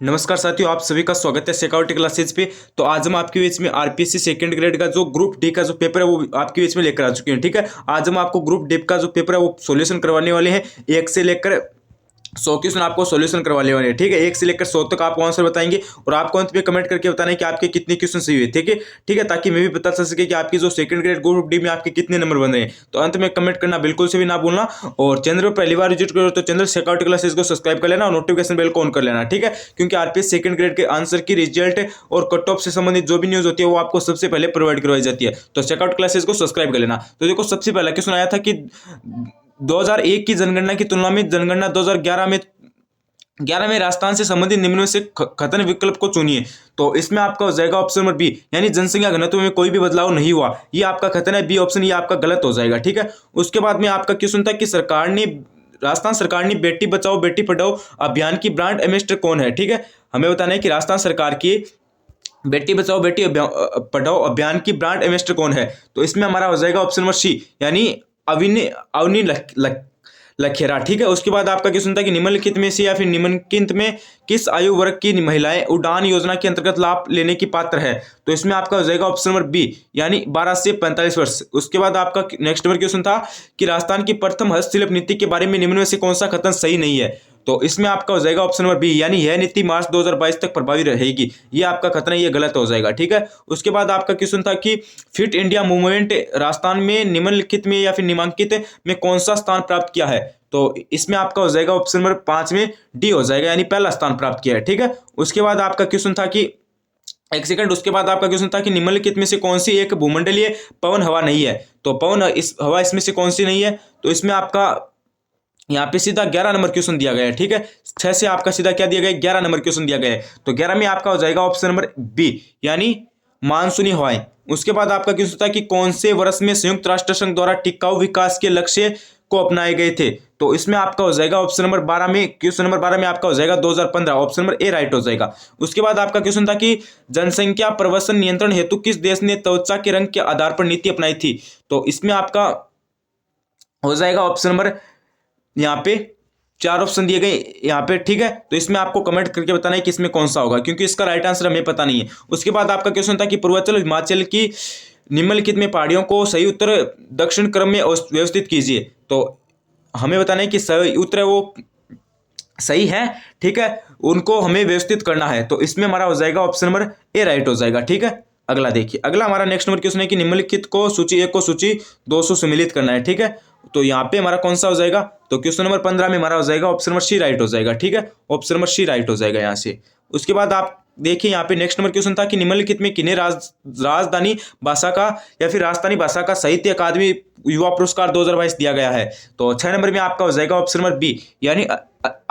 नमस्कार साथियों, आप सभी का स्वागत है सिक्योरिटी क्लासेज पे। तो आज हम आपके बीच में आरपीएससी सेकंड ग्रेड का जो ग्रुप डी का जो पेपर है वो आपके बीच में लेकर आ चुके हैं। ठीक है, आज हम आपको ग्रुप डी का जो पेपर है वो सॉल्यूशन करवाने वाले हैं। 1 से लेकर 100 क्वेश्चन आपको सॉल्यूशन करवाने वाले हैं। ठीक है, 1 से लेकर 100 तक आपको आंसर बताएंगे और आपको अंत में कमेंट करके बताना है कि आपके कितने क्वेश्चन सही हुए। ठीक है, ताकि मैं भी पता चल सके कि आपकी जो सेकंड ग्रेड ग्रुप डी में आपके कितने नंबर बन रहे हैं। तो अंत में कमेंट करना बिल्कुल से भी ना भूलना। और चैनल पर पहली बार विजिट करो तो चैनल सिक्योरिटी क्लासेस को सब्सक्राइब कर लेना और नोटिफिकेशन बेल को ऑन कर लेना। ठीक है, क्योंकि आरपीएस सेकंड ग्रेड के आंसर की रिजल्ट और कट ऑफ से संबंधित जो भी न्यूज होती है वो आपको सबसे पहले प्रोवाइड करवाई जाती है। तो सिक्योरिटी क्लासेस को सब्सक्राइब कर लेना। तो देखो, सबसे पहला क्वेश्चन आया था कि 2001 की जनगणना की तुलना में जनगणना 2011 में राजस्थान से संबंधित निम्न में से खतन विकल्प को चुनिए। तो इसमें आपका हो जाएगा ऑप्शन नंबर बी, यानी जनसंख्या घनत्व में कोई भी बदलाव नहीं हुआ। ये आपका खतन है, बी ऑप्शन ये आपका गलत हो जाएगा। ठीक है, उसके बाद में आपका क्वेश्चन था कि राजस्थान सरकार ने बेटी बचाओ बेटी पढ़ाओ अभियान की ब्रांड एम्बेसडर कौन है। ठीक है, हमें बताना है कि राजस्थान सरकार की बेटी बचाओ बेटी पढ़ाओ अभियान की ब्रांड एम्बेसडर कौन है। तो इसमें हमारा हो जाएगा ऑप्शन नंबर सी, यानी अवनी लखेरा। ठीक है, उसके बाद आपका क्वेश्चन था कि निम्नलिखित में से या फिर निम्नलिखित में किस आयु वर्ग की महिलाएं उड़ान योजना के अंतर्गत लाभ लेने की पात्र है। तो इसमें आपका हो जाएगा ऑप्शन नंबर बी, यानी 12 से 45 वर्ष। उसके बाद आपका नेक्स्ट नंबर क्वेश्चन था कि राजस्थान की प्रथम हस्तशिल्प नीति के बारे में निम्न में से कौन सा कथन सही नहीं है। तो इसमें आपका हो जाएगा ऑप्शन नंबर बी, यानी यह नीति मार्च 2022 तक प्रभावी रहेगी। ये आपका कथन है, ये गलत हो जाएगा। ठीक है, उसके बाद आपका क्वेश्चन था कि फिट इंडिया मूवमेंट राजस्थान में निम्नलिखित में या फिर निम्नांकित में कौन सा स्थान प्राप्त किया है। तो इसमें आपका हो जाएगा ऑप्शन नंबर 5 में डी हो जाएगा, यानी पहला स्थान प्राप्त किया है। ठीक है, उसके बाद आपका क्वेश्चन था कि एक सेकंड, उसके बाद आपका क्वेश्चन था कि निम्नलिखित में से कौन सी एक भूमंडलीय पवन हवा नहीं है। तो पवन हवा इसमें से कौन सी नहीं है। तो इसमें आपका यहाँ पे सीधा 11 नंबर क्वेश्चन दिया गया है। ठीक है, 6 से आपका सीधा क्या दिया गया है, 11 नंबर क्वेश्चन दिया गया है। तो 11 में आपका हो जाएगा ऑप्शन नंबर बी, यानी मानसूनी हवाएं। उसके बाद आपका क्वेश्चन था कि कौन से वर्ष में संयुक्त राष्ट्र संघ द्वारा टिकाऊ विकास के लक्ष्य को अपनाए गए थे। तो इसमें आपका हो जाएगा ऑप्शन नंबर 12 में, क्वेश्चन नंबर 12 में आपका हो जाएगा 2015, ऑप्शन नंबर ए राइट हो जाएगा। उसके बाद आपका क्वेश्चन था कि जनसंख्या प्रवसन नियंत्रण हेतु किस देश ने त्वचा के रंग के आधार पर नीति अपनाई थी। तो इसमें आपका हो जाएगा ऑप्शन नंबर, यहाँ पे 4 ऑप्शन दिए गए यहाँ पे। ठीक है, तो इसमें आपको कमेंट करके बताना है कि इसमें कौन सा होगा, क्योंकि इसका राइट आंसर हमें पता नहीं है। उसके बाद आपका क्वेश्चन था कि पूर्वांचल हिमाचल की निम्नलिखित में पहाड़ियों को सही उत्तर दक्षिण क्रम में व्यवस्थित कीजिए। तो हमें बताना है कि सही उत्तर है वो सही है। ठीक है, उनको हमें व्यवस्थित करना है। तो इसमें हमारा हो जाएगा ऑप्शन नंबर ए राइट हो जाएगा। ठीक है, अगला देखिए, अगला हमारा नेक्स्ट नंबर क्वेश्चन है कि निम्नलिखित को सूची 1 को सूची 2 से सम्मिलित करना है। ठीक है, तो यहाँ पे हमारा कौन सा हो जाएगा, तो क्वेश्चन नंबर 15 में हमारा हो जाएगा ऑप्शन नंबर सी राइट हो जाएगा। ठीक है, ऑप्शन नंबर सी राइट हो जाएगा यहाँ से। उसके बाद आप देखिए, यहाँ पे नेक्स्ट नंबर क्वेश्चन था कि निम्नलिखित में किन्हें राजधानी भाषा का या फिर राजस्थानी भाषा का साहित्य अकादमी युवा पुरस्कार 2022 दिया गया है। तो 6 नंबर में आपका हो जाएगा ऑप्शन नंबर बी, यानी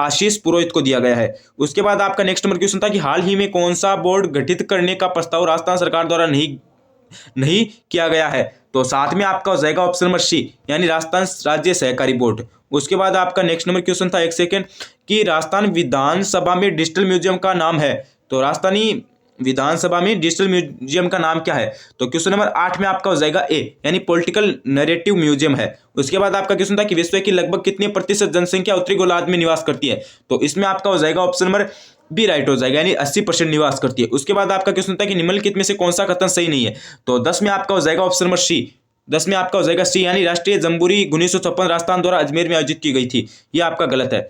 आशीष पुरोहित को दिया गया है। उसके बाद आपका नेक्स्ट नंबर क्वेश्चन था कि हाल ही में कौन सा बोर्ड गठित करने का प्रस्ताव राजस्थान सरकार द्वारा नहीं किया गया है। तो साथ में आपका हो जाएगा ऑप्शन नंबर सी, यानी राजस्थान राज्य सहकारी बोर्ड। उसके बाद आपका नेक्स्ट नंबर क्वेश्चन था, एक सेकेंड, कि राजस्थान विधानसभा में डिजिटल म्यूजियम का नाम है। तो राजस्थानी विधानसभा में डिजिटल म्यूजियम का नाम क्या है। तो क्वेश्चन नंबर 8 में आपका हो जाएगा ए, यानी पॉलिटिकल नैरेटिव म्यूजियम है। उसके बाद आपका क्वेश्चन था कि विश्व की लगभग कितने प्रतिशत जनसंख्या उत्तरी गोलार्ध में निवास करती है। तो इसमें आपका हो जाएगा ऑप्शन नंबर बी राइट हो जाएगा, यानी 80% निवास करती है। उसके बाद आपका क्वेश्चन था कि निम्नलिखित में से कौन सा कथन सही नहीं है। तो 10 में आपका हो जाएगा ऑप्शन नंबर सी, 10 में आपका हो जाएगा सी, यानी राष्ट्रीय जम्बूरी 1956 राजस्थान द्वारा अजमेर में आयोजित की गई थी। यह आपका गलत है।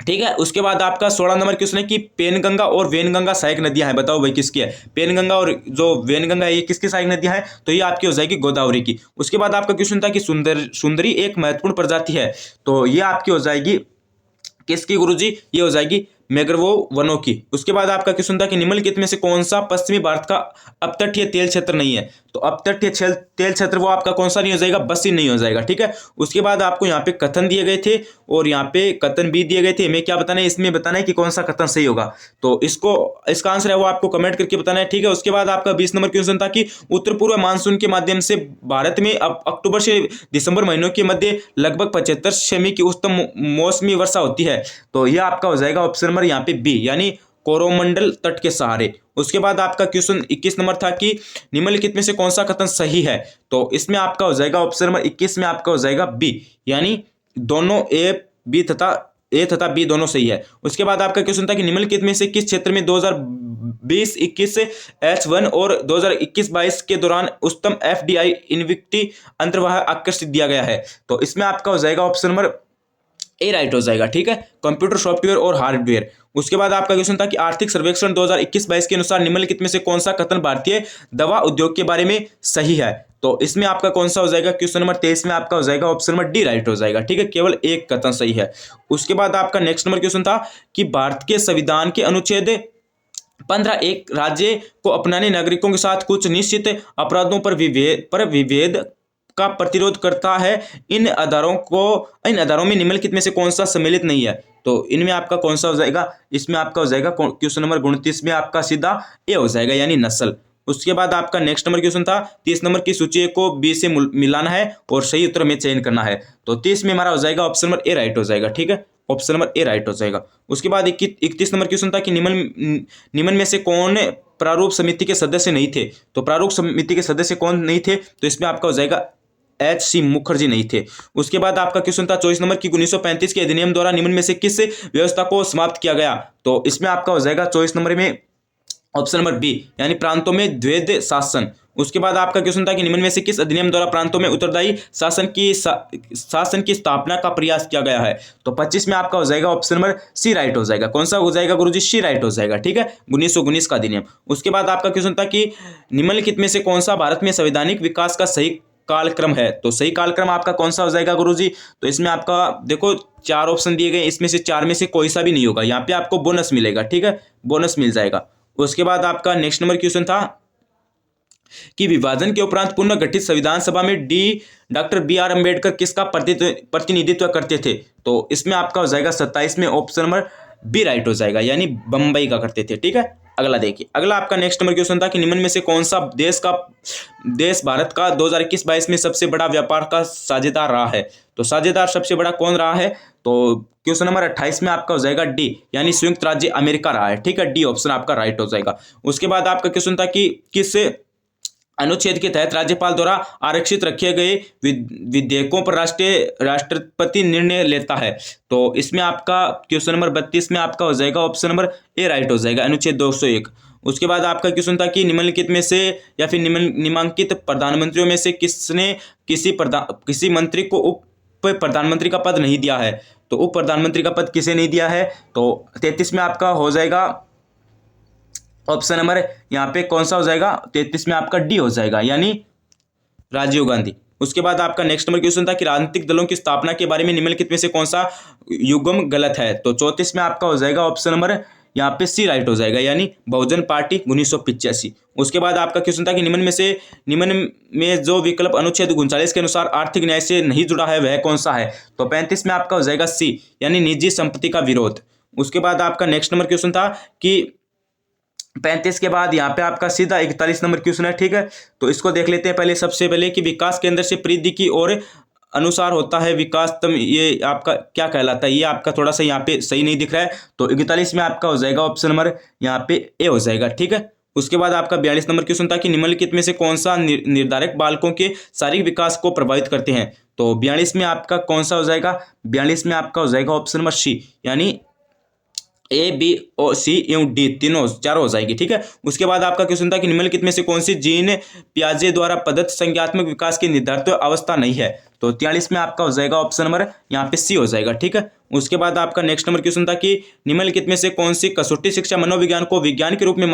ठीक है, उसके बाद आपका 16 नंबर क्वेश्चन है कि पेनगंगा और वेनगंगा सहायक नदियां हैं, बताओ भाई किसकी है। पेनगंगा और जो वेनगंगा है ये किसकी सहायक नदियां हैं। तो ये आपकी हो जाएगी गोदावरी की। उसके बाद आपका क्वेश्चन था कि सुंदरी एक महत्वपूर्ण प्रजाति है। तो ये आपकी हो जाएगी किसकी गुरुजी, ये हो जाएगी मैंग्रोव वनों की। उसके बाद आपका क्वेश्चन था कि निम्नलिखित में से कौन सा पश्चिमी भारत का अपतटीय तेल क्षेत्र नहीं है। तो अपतटीय तेल क्षेत्र वो आपका कौन सा नहीं हो जाएगा, बस्सी नहीं हो जाएगा। ठीक है, उसके बाद आपको यहाँ पे कथन दिए गए थे और यहाँ पे कथन भी दिए गए थे। हमें क्या बताना है, इसमें बताना है कि कौन सा कथन सही होगा। तो इसका आंसर है वो आपको कमेंट करके बताना है। ठीक है, उसके बाद आपका 20 नंबर क्वेश्चन था कि उत्तर पूर्व मानसून के माध्यम से भारत में अब अक्टूबर से दिसंबर महीनों के मध्य लगभग 75 सेमी की उच्चतम मौसमी वर्षा होती है। तो यह आपका हो जाएगा ऑप्शन नंबर यहाँ पे बी, यानी कोरोमंडल तट के सहारे। उसके बाद आपका क्वेश्चन 21 नंबर था कि निम्नलिखित में से कौन सा कथन सही है। तो इसमें आपका हो जाएगा ऑप्शन नंबर 21 में आपका हो जाएगा बी, यानी दोनों ए बी तथा ए तथा बी दोनों सही है। उसके बाद आपका क्वेश्चन था कि निम्नलिखित में से किस क्षेत्र में 2020-21 H1 और 2021-22 के दौरान उच्चतम FDI इन्विटी अंतर्वाह आकर्षित दिया गया है। तो इसमें आपका हो जाएगा ऑप्शन नंबर ए राइट हो जाएगा, ठीक है, कंप्यूटर सॉफ्टवेयर और हार्डवेयर। उसके बाद आपका क्वेश्चन था कि आर्थिक सर्वेक्षण 2021-22 के अनुसार निम्नलिखित में से कौन सा कथन भारतीय दवा उद्योग के बारे में सही है। तो इसमें आपका कौन सा हो जाएगा, क्वेश्चन नंबर 23 में आपका हो जाएगा ऑप्शन नंबर डी राइट हो जाएगा, ठीक है, केवल एक कथन सही है। उसके बाद आपका नेक्स्ट नंबर क्वेश्चन था कि भारत के संविधान के अनुच्छेद 15 एक राज्य को अपनाने नागरिकों के साथ कुछ निश्चित अपराधों पर विभेद का प्रतिरोध करता है। इन आधारों में निम्नलिखित में से कौन सा सम्मिलित नहीं है। तो इनमें आपका कौन सा हो जाएगा, इसमें आपका हो जाएगा क्वेश्चन नंबर 29 में आपका सीधा ए हो जाएगा, यानी नस्ल। उसके बाद आपका नेक्स्ट नंबर क्वेश्चन था 30 नंबर की सूची को बी से मिलाना है और सही उत्तर में चयन करना है। तो 30 में हमारा हो जाएगा ऑप्शन नंबर ए राइट हो जाएगा, ठीक है, ऑप्शन नंबर ए राइट हो जाएगा। उसके बाद 31 नंबर क्वेश्चन था कि निम्न में से कौन प्रारूप समिति के सदस्य नहीं थे। तो प्रारूप समिति के सदस्य कौन नहीं थे, तो इसमें आपका हो जाएगा H.C. मुखर्जी नहीं थे। उसके बाद आपका क्वेश्चन था 24 नंबर की 1935 के अधिनियम द्वारा निम्न में से किस व्यवस्था को समाप्त किया गया। तो इसमें आपका हो जाएगा 24 नंबर में ऑप्शन नंबर बी, यानी प्रांतों में द्वैध शासन। उसके बाद आपका क्वेश्चन था कि निम्न में से किस अधिनियम द्वारा प्रांतों में उत्तरदायी शासन की स्थापना का प्रयास किया गया है। तो 25 में आपका हो जाएगा ऑप्शन नंबर सी राइट हो जाएगा। कौन सा हो जाएगा गुरुजी, सी राइट हो जाएगा, ठीक है, 1919 का अधिनियम। उसके बाद आपका क्वेश्चन था कि निम्नलिखित में से कौन सा भारत में संवैधानिक विकास का सही कालक्रम है। तो सही कालक्रम आपका कौन सा हो जाएगा गुरुजी, तो इसमें आपका देखो 4 ऑप्शन दिए गए, इसमें से 4 में से कोई सा भी नहीं होगा, यहाँ पे आपको बोनस मिलेगा, ठीक है, बोनस मिल जाएगा। उसके बाद आपका नेक्स्ट नंबर क्वेश्चन था कि विभाजन के उपरांत पुनर्गठित संविधान सभा में डॉक्टर बी.आर. अम्बेडकर किसका प्रतिनिधित्व करते थे। तो इसमें आपका हो जाएगा 27 में ऑप्शन नंबर बी राइट हो जाएगा, यानी बंबई का करते थे, ठीक है। अगला देखिए, अगला आपका नेक्स्ट नंबर क्वेश्चन था कि निम्न में से कौन सा देश भारत का 2021-22 में सबसे बड़ा व्यापार का साझेदार रहा है। तो साझेदार सबसे बड़ा कौन रहा है, तो क्वेश्चन नंबर 28 में आपका हो जाएगा डी, यानी संयुक्त राज्य अमेरिका रहा है, ठीक है, डी ऑप्शन आपका राइट हो जाएगा। उसके बाद आपका क्वेश्चन था कि किस अनुच्छेद के तहत राज्यपाल द्वारा आरक्षित रखे गए विधेयकों पर राष्ट्रपति निर्णय लेता है। तो इसमें आपका क्वेश्चन नंबर 32 में आपका हो जाएगा ऑप्शन नंबर ए राइट हो जाएगा, अनुच्छेद 201। उसके बाद आपका क्वेश्चन था कि निम्नलिखित में से या फिर निम्नांकित प्रधानमंत्रियों में से किसने किसी मंत्री को उप प्रधानमंत्री का पद नहीं दिया है। तो उप प्रधानमंत्री का पद किसे नहीं दिया है, तो 33 में आपका हो जाएगा ऑप्शन नंबर यहाँ पे कौन सा हो जाएगा, 33 में आपका डी हो जाएगा, यानी राजीव गांधी। उसके बाद आपका नेक्स्ट नंबर क्वेश्चन था कि राजनीतिक दलों की स्थापना के बारे में निम्नलिखित में से कौन सा युग्म गलत है। तो 34 में आपका हो जाएगा ऑप्शन नंबर यहाँ पे सी राइट हो जाएगा, यानी बहुजन पार्टी 1985। उसके बाद आपका क्वेश्चन था कि निम्न में जो विकल्प अनुच्छेद 39 के अनुसार आर्थिक न्याय से नहीं जुड़ा है वह कौन सा है। तो 35 में आपका हो जाएगा सी, यानी निजी संपत्ति का विरोध। उसके बाद आपका नेक्स्ट नंबर क्वेश्चन था कि 35 के बाद यहाँ पे आपका सीधा 41 नंबर क्वेश्चन है, ठीक है। तो इसको देख लेते हैं पहले, सबसे पहले कि विकास केंद्र से परिधि की ओर अनुसार होता है विकास तम, ये आपका क्या कहलाता है, ये आपका थोड़ा सा यहाँ पे सही नहीं दिख रहा है। तो 41 में आपका हो जाएगा ऑप्शन नंबर यहाँ पे ए हो जाएगा, ठीक है। उसके बाद आपका 42 नंबर क्वेश्चन था कि निम्नलिखित में से कौन सा निर्धारक बालकों के शारीरिक विकास को प्रभावित करते हैं। तो 42 में आपका कौन सा हो जाएगा, 42 में आपका हो जाएगा ऑप्शन नंबर सी, यानी ए बी और सी एवं डी चारों हो जाएगी, ठीक है। उसके बाद आपका क्वेश्चन था कि निम्नलिखित में से कौन सी जीन पियाजे द्वारा प्रदत्त संज्ञात्मक विकास की निर्धारित अवस्था नहीं है। तो 43 में आपका हो जाएगा ऑप्शन नंबर यहाँ पे सी हो जाएगा, ठीक है। उसके बाद आपका नेक्स्ट नंबर क्वेश्चन था कि निम्नलिखित में से कौन सी कसौटी शिक्षा मनोविज्ञान को विज्ञान के रूप में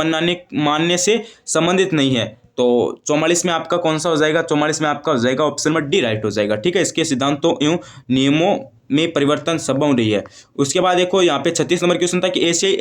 मानने से संबंधित नहीं है। तो 44 में आपका कौन सा हो जाएगा, 44 में आपका हो जाएगा ऑप्शन नंबर डी राइट हो जाएगा, ठीक है। इसके सिद्धांतों एवं नियमों में परिवर्तन संभव नहीं है। उसके बाद देखो यहाँ पे 36 नंबर क्वेश्चन था कि एशियाई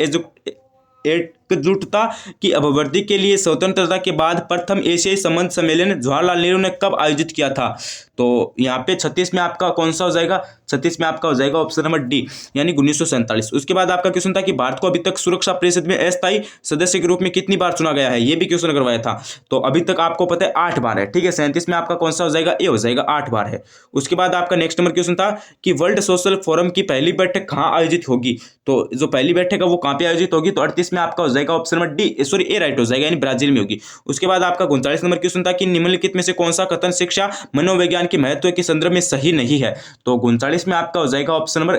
एकजुटता की अभिवृद्धि के लिए स्वतंत्रता के बाद प्रथम एशियाई संबंध सम्मेलन जवाहरलाल नेहरू ने कब आयोजित किया था। तो यहाँ पे 36 में आपका कौन सा हो जाएगा, 36 में आपका हो जाएगा ऑप्शन नंबर डी, यानी 1947। उसके बाद आपका क्वेश्चन था कि भारत को अभी तक सुरक्षा परिषद में अस्थायी सदस्य के रूप में कितनी बार चुना गया है, ये भी क्वेश्चन करवाया था। तो अभी तक आपको पता है 8 बार है, ठीक है। 37 में आपका कौन सा हो जाएगा, ए हो जाएगा, 8 बार है। उसके बाद आपका नेक्स्ट नंबर क्वेश्चन था कि वर्ल्ड सोशल फोरम की पहली बैठक कहाँ आयोजित होगी। तो जो पहली बैठक है वो कहाँ पे आयोजित होगी, तो 38 में आपका हो जाएगा ऑप्शन नंबर डी, सॉरी ए राइट हो जाएगा, यानी ब्राजील में होगी। उसके बाद आपका 39 नंबर क्वेश्चन था कि निम्नलिखित में से कौन सा कथन शिक्षा मनोविज्ञान के महत्व के संदर्भ में सही नहीं है। तो 39 में आपका हो जाएगा ऑप्शन नंबर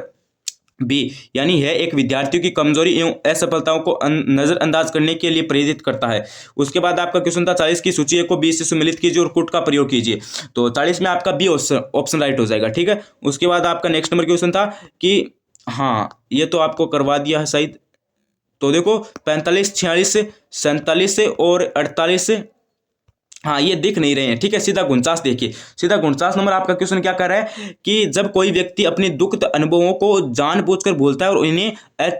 बी यानी है एक विद्यार्थियों की कमजोरी एवं असफलताओं को नजरअंदाज करने के लिए प्रेरित करता है। उसके बाद आपका क्वेश्चन था 40 की सूची को 20 से सम्मिलित कीजिए और कुट का प्रयोग कीजिए। तो 40 में आपका बी ऑप्शन राइट हो जाएगा, ठीक है। उसके बाद आपका नेक्स्ट नंबर क्वेश्चन था कि हाँ ये तो आपको करवा दिया है शायद। तो देखो 45, 46, 47 और 48, हाँ ये दिख नहीं रहे हैं, ठीक है। सीधा 49 देखिए, सीधा 49 नंबर आपका क्वेश्चन क्या कर रहा है कि जब कोई व्यक्ति अपने दुखद अनुभवों को जानबूझकर भूलता है और इन्हें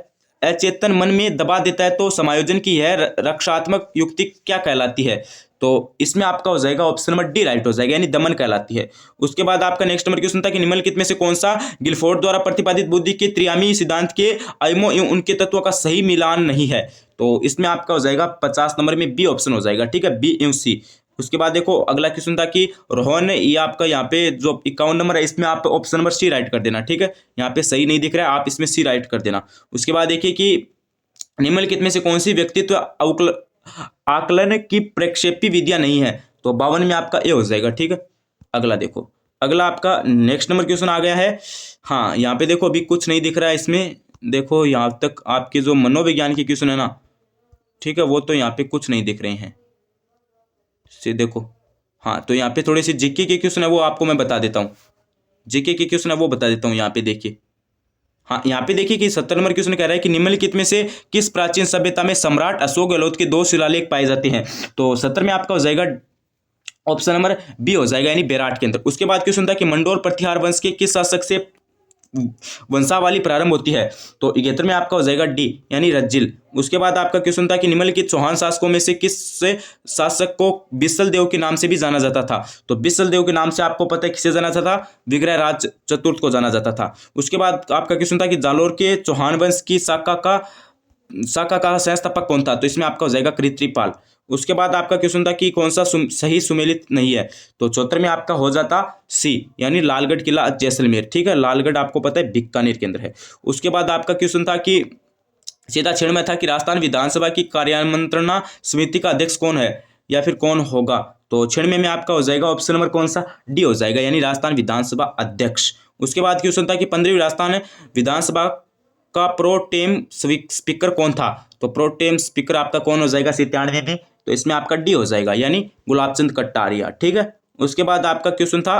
अचेतन मन में दबा देता है तो समायोजन की यह रक्षात्मक युक्ति क्या कहलाती है। तो इसमें आपका हो जाएगा ऑप्शन नंबर डी राइट हो जाएगा, यानी दमन कहलाती है। उसके बाद आपका नेक्स्ट नंबर क्वेश्चन था कि निम्नलिखित में से कौन सा गिलफोर्ड द्वारा प्रतिपादित बुद्धि के त्रियामी सिद्धांत के आयमों एवं उनके तत्वों का सही मिलान नहीं है। तो इसमें आपका हो जाएगा 50 नंबर में बी ऑप्शन हो जाएगा, ठीक है, बी एवं सी। उसके बाद देखो अगला क्वेश्चन था कि रोहन, ये आपका यहाँ पे जो 51 नंबर है इसमें आप ऑप्शन नंबर सी राइट कर देना, ठीक है। यहाँ पे सही नहीं दिख रहा है, आप इसमें सी राइट कर देना। उसके बाद देखिए कि निम्नलिखित में से कौन सी व्यक्तित्व आकलन की प्रक्षेपी विधियां नहीं है। तो 52 में आपका ए हो जाएगा, ठीक है। अगला देखो, अगला आपका नेक्स्ट नंबर क्वेश्चन आ गया है। हाँ यहाँ पे देखो अभी कुछ नहीं दिख रहा है इसमें, देखो यहाँ तक आपके जो मनोविज्ञान के क्वेश्चन है ना, ठीक है, वो तो यहाँ पे कुछ नहीं दिख रहे हैं से देखो। हाँ तो यहाँ पे थोड़ी सी जीके के क्वेश्चन है वो आपको मैं बता देता हूँ, जीके के क्वेश्चन है वो बता देता हूँ। यहाँ पे देखिए, हाँ यहाँ पे देखिए कि 70 नंबर क्वेश्चन कह रहा है कि निम्नलिखित में से किस प्राचीन सभ्यता में सम्राट अशोक गहलोत के 2 शिलालेख पाए जाते हैं। तो 70 में आपका हो जाएगा ऑप्शन नंबर बी हो जाएगा, यानी बेराट के अंदर। उसके बाद क्वेश्चन था कि मंडोर प्रतिहार वंश के किस शासक से वंशावली प्रारंभ होती है। तो 71 में आपका हो जाएगा डी, यानी रज्जिल। उसके बाद आपका क्वेश्चन था कि निम्नलिखित चौहान शासकों में से किस शासक को बिसल देव के नाम से भी जाना जाता था। तो बिसल देव के नाम से आपको पता है किसे जाना जाता था, विग्रह राज चतुर्थ को जाना जाता था। उसके बाद आपका क्वेश्चन था कि जालोर के चौहान वंश की शाखा का संस्थापक कौन था। तो इसमें आपका हो जाएगा कृत्रिपाल। उसके बाद आपका क्वेश्चन था कि कौन सा सही सुमेलित नहीं है। तो 74 में आपका हो जाता सी, यानी लालगढ़ किला जैसलमेर, ठीक है। लालगढ़ आपको पता है बीकानेर के अंदर है। उसके बाद आपका क्वेश्चन था कि सीधा 6 में था कि राजस्थान विधानसभा की कार्यामंत्रणा समिति का अध्यक्ष कौन है या फिर कौन होगा। तो 6 में आपका हो जाएगा ऑप्शन नंबर कौन सा, डी हो जाएगा, यानी राजस्थान विधानसभा अध्यक्ष। उसके बाद क्वेश्चन था कि 15वीं राजस्थान विधानसभा का प्रोटेम स्पीकर कौन था। तो प्रोटेम स्पीकर आपका कौन हो जाएगा 97 में। तो इसमें आपका डी हो जाएगा, यानी गुलाबचंद कटारिया, ठीक है। उसके बाद आपका क्वेश्चन था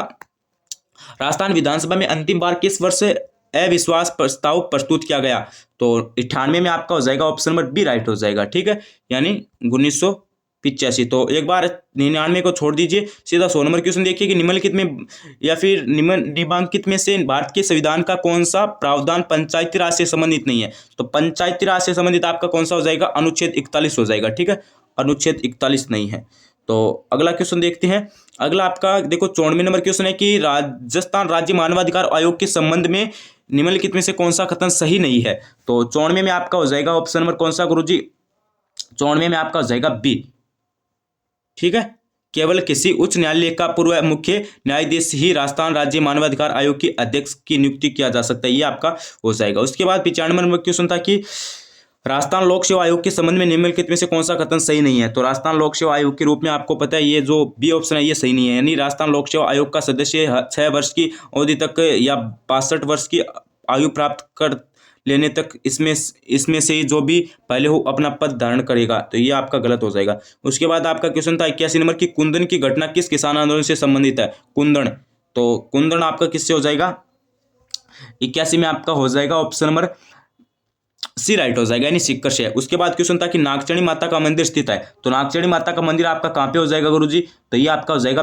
राजस्थान विधानसभा में अंतिम बार किस वर्ष अविश्वास प्रस्ताव प्रस्तुत किया गया। तो 98 में आपका हो जाएगा ऑप्शन नंबर बी राइट हो जाएगा, ठीक है, यानी 1985। तो एक बार 99 को छोड़ दीजिए, सीधा 100 नंबर क्वेश्चन देखिए कि निम्नलिखित में या फिर निम्नलिखित में से भारत के संविधान का कौन सा प्रावधान पंचायती राज से संबंधित नहीं है। तो पंचायती राज से संबंधित आपका कौन सा हो जाएगा, अनुच्छेद 41 हो जाएगा, ठीक है, अनुच्छेद 41 नहीं है। तो अगला क्वेश्चन देखते हैं। अगला आपका देखो 94 नंबर क्वेश्चन है कि राजस्थान राज्य मानवाधिकार आयोग के संबंध में निम्नलिखित में से कौन सा कथन सही नहीं है। तो 94 में आपका हो जाएगा ऑप्शन नंबर कौन सा गुरुजी, 94 में आपका हो जाएगा बी, ठीक है। केवल किसी उच्च न्यायालय का पूर्व मुख्य न्यायाधीश ही राजस्थान राज्य मानवाधिकार आयोग के अध्यक्ष की नियुक्ति किया जा सकता है, ये आपका हो जाएगा। उसके बाद 95 नंबर क्वेश्चन था कि राजस्थान लोक सेवा आयोग के संबंध में निम्नलिखित में से कौन सा कथन सही नहीं है। तो राजस्थान लोक सेवा आयोग के रूप में आपको पता है ये जो बी ऑप्शन है ये सही नहीं है, यानी राजस्थान लोक सेवा आयोग का सदस्य 6 वर्ष की अवधि तक या 62 वर्ष की आयु प्राप्त कर लेने तक इसमें से जो भी पहले हो अपना पद धारण करेगा। तो ये आपका गलत हो जाएगा। उसके बाद आपका क्वेश्चन था 81 नंबर की कुंदन की घटना किस किसान आंदोलन से संबंधित है। कुंदन, तो कुंदन आपका किससे हो जाएगा, 81 में आपका हो जाएगा ऑप्शन नंबर सी राइट हो जाएगा, यानी सिक्कर से है। उसके बाद क्वेश्चन था कि नागचणी माता का मंदिर स्थित है। तो नागचणी माता का मंदिर आपका कहाँ पे हो जाएगा गुरुजी, तो ये आपका हो जाएगा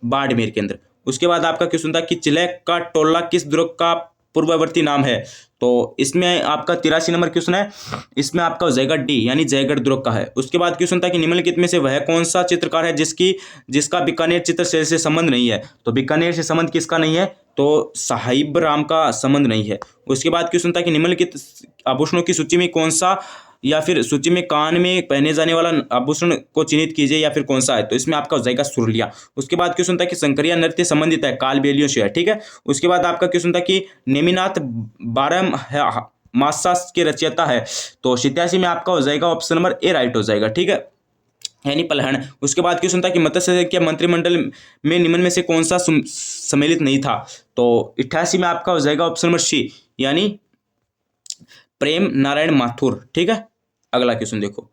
बाड़मेर के अंदर। उसके बाद आपका क्वेश्चन था कि चिलक का टोला किस दुर्ग का पूर्ववर्ती नाम है। तो इसमें आपका 83 नंबर क्वेश्चन है, इसमें आपका हो जाएगा डी, यानी जयगढ़ दुर्ग का है। उसके बाद क्वेश्चन था कि निम्नलिखित में से वह कौन सा चित्रकार है जिसका बीकानेर चित्रशैली से संबंध नहीं है। तो बीकानेर से संबंध किसका नहीं है, तो साहिब राम का संबंध नहीं है। उसके बाद क्वेश्चन था कि निम्नलिखित आभूषणों की सूची में कौन सा या फिर सूची में कान में पहने जाने वाला आभूषण को चिन्हित कीजिए या फिर कौन सा है। तो इसमें आपका हो जाएगा सुरलिया। उसके बाद क्वेश्चन था कि शंकरिया नृत्य संबंधित है कालबेलियों से है, ठीक है। उसके बाद आपका क्वेश्चन था कि नेमिनाथ 12 मासा के रचयिता है। तो 87 में आपका हो जाएगा ऑप्शन नंबर ए राइट हो जाएगा, ठीक है, यानी पलहन। उसके बाद क्वेश्चन था कि मत्स्य के मंत्रिमंडल में निम्न में से कौन सा सम्मिलित नहीं था। तो 88 में आपका हो जाएगा ऑप्शन नंबर सी, यानी प्रेम नारायण माथुर। ठीक है, अगला क्वेश्चन देखो।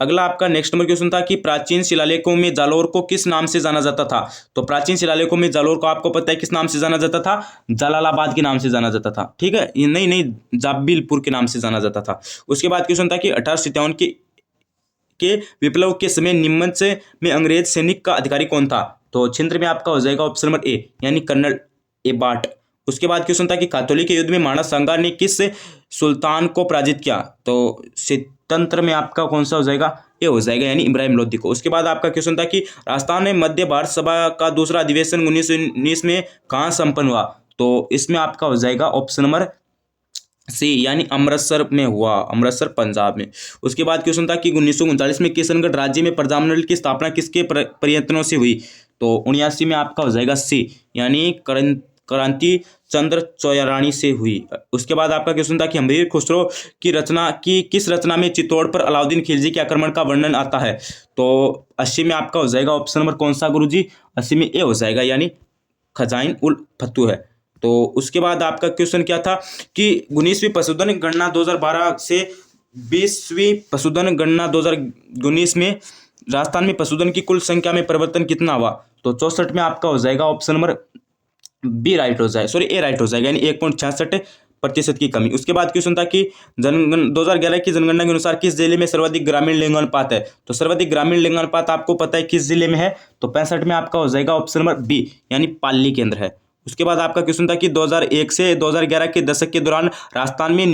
अगला आपका नेक्स्ट नंबर क्वेश्चन था कि प्राचीन शिलालेखों में जालोर को किस नाम से जाना जाता था। तो प्राचीन शिलालेखों में जालोर को आपको पता है किस नाम से जाना जाता था, जलालाबाद के नाम से जाना जाता था। ठीक है, ये नहीं जाबिलपुर के नाम से जाना जाता था। उसके बाद क्वेश्चन था कि 1857 के विप्लव के समय निम्न से में अंग्रेज सैनिक का अधिकारी कौन था। तो छिंद्र में आपका हो जाएगा ऑप्शन नंबर ए, यानी कर्नल एबार्ट। उसके बाद क्वेश्चन था कि कातोली के युद्ध में मानस सांगा ने किस सुल्तान को पराजित किया। तो तंत्र में आपका कौन सा हो जाएगा, ये हो जाएगा यानी इब्राहिम लोदी को। उसके बाद आपका क्वेश्चन था कि राजस्थान में मध्य भारत सभा का दूसरा अधिवेशन 1919 में कहाँ संपन्न हुआ। तो इसमें आपका हो जाएगा ऑप्शन नंबर सी, यानी अमृतसर में हुआ, अमृतसर पंजाब में। उसके बाद क्वेश्चन था कि 1939 में किशनगढ़ राज्य में प्रजामंडल की स्थापना किसके प्रयत्नों से हुई। तो 79 में आपका हो जाएगा सी, यानी क्रांति चंद्र चौरानी से हुई। उसके बाद आपका क्वेश्चन था कि अमीर खुसरो की रचना की किस रचना में चित्तौड़ पर अलाउद्दीन खिलजी के आक्रमण का वर्णन आता है। तो 80 में आपका हो जाएगा ऑप्शन नंबर कौन सा गुरुजी, 80 में ए हो जाएगा, यानी खजाइन उल फतू है। तो उसके बाद आपका क्वेश्चन क्या था कि 19वीं पशुधन गणना 2012 से 20वीं पशुधन गणना 2019 में राजस्थान में पशुधन की कुल संख्या में परिवर्तन कितना हुआ। तो 64 में आपका हो जाएगा ऑप्शन नंबर बी राइट हो जाए, सॉरी ए राइट हो जाएगा, यानी 1.66% की कमी। उसके बाद क्वेश्चन था कि 2011 की जनगणना के अनुसार किस जिले में सर्वाधिक ग्रामीण लिंगानुपात है। तो सर्वाधिक ग्रामीण लिंगानुपात आपको पता है किस जिले में है। तो 65 में आपका हो जाएगा ऑप्शन नंबर बी, यानी पाली के अंदर है। उसके बाद आपका क्वेश्चन था कि 2001 से 2011 के दशक के दौरान राजस्थान में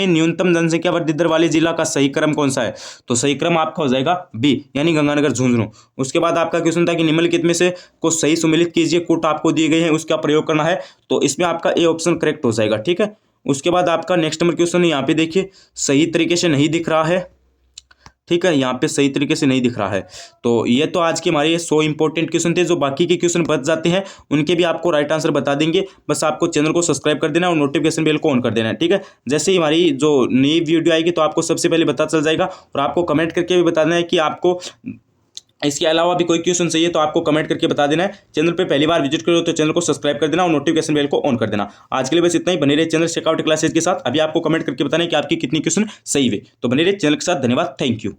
न्यूनतम जनसंख्या वृद्धि दर वाले जिला का सही क्रम कौन सा है। तो सही क्रम आपका हो जाएगा बी, यानी गंगानगर झुंझुनू। उसके बाद आपका क्वेश्चन था कि निम्नलिखित में से को सही सुमेलित कीजिए, कूट आपको दिए गए हैं उसका प्रयोग करना है। तो इसमें आपका ए ऑप्शन करेक्ट हो जाएगा। ठीक है, उसके बाद आपका नेक्स्ट नंबर क्वेश्चन यहाँ पे देखिए सही तरीके से नहीं दिख रहा है। ठीक है, यहाँ पे सही तरीके से नहीं दिख रहा है। तो ये तो आज के हमारे 100 इंपॉर्टेंट क्वेश्चन थे। जो बाकी के क्वेश्चन बच जाते हैं उनके भी आपको राइट आंसर बता देंगे। बस आपको चैनल को सब्सक्राइब कर देना और नोटिफिकेशन बेल को ऑन कर देना है। ठीक है, जैसे ही हमारी जो नई वीडियो आएगी तो आपको सबसे पहले पता चल जाएगा। और आपको कमेंट करके भी बताना है कि आपको इसके अलावा भी कोई क्वेश्चन चाहिए तो आपको कमेंट करके बता देना है। चैनल पे पहली बार विजिट करो तो चैनल को सब्सक्राइब कर देना और नोटिफिकेशन बेल को ऑन कर देना। आज के लिए बस इतना ही। बने रहे चैनल चेकआउट क्लासेज के साथ। अभी आपको कमेंट करके बताना है कि आपकी कितनी क्वेश्चन सही हुए। तो बने रहे चैनल के साथ। धन्यवाद, थैंक यू।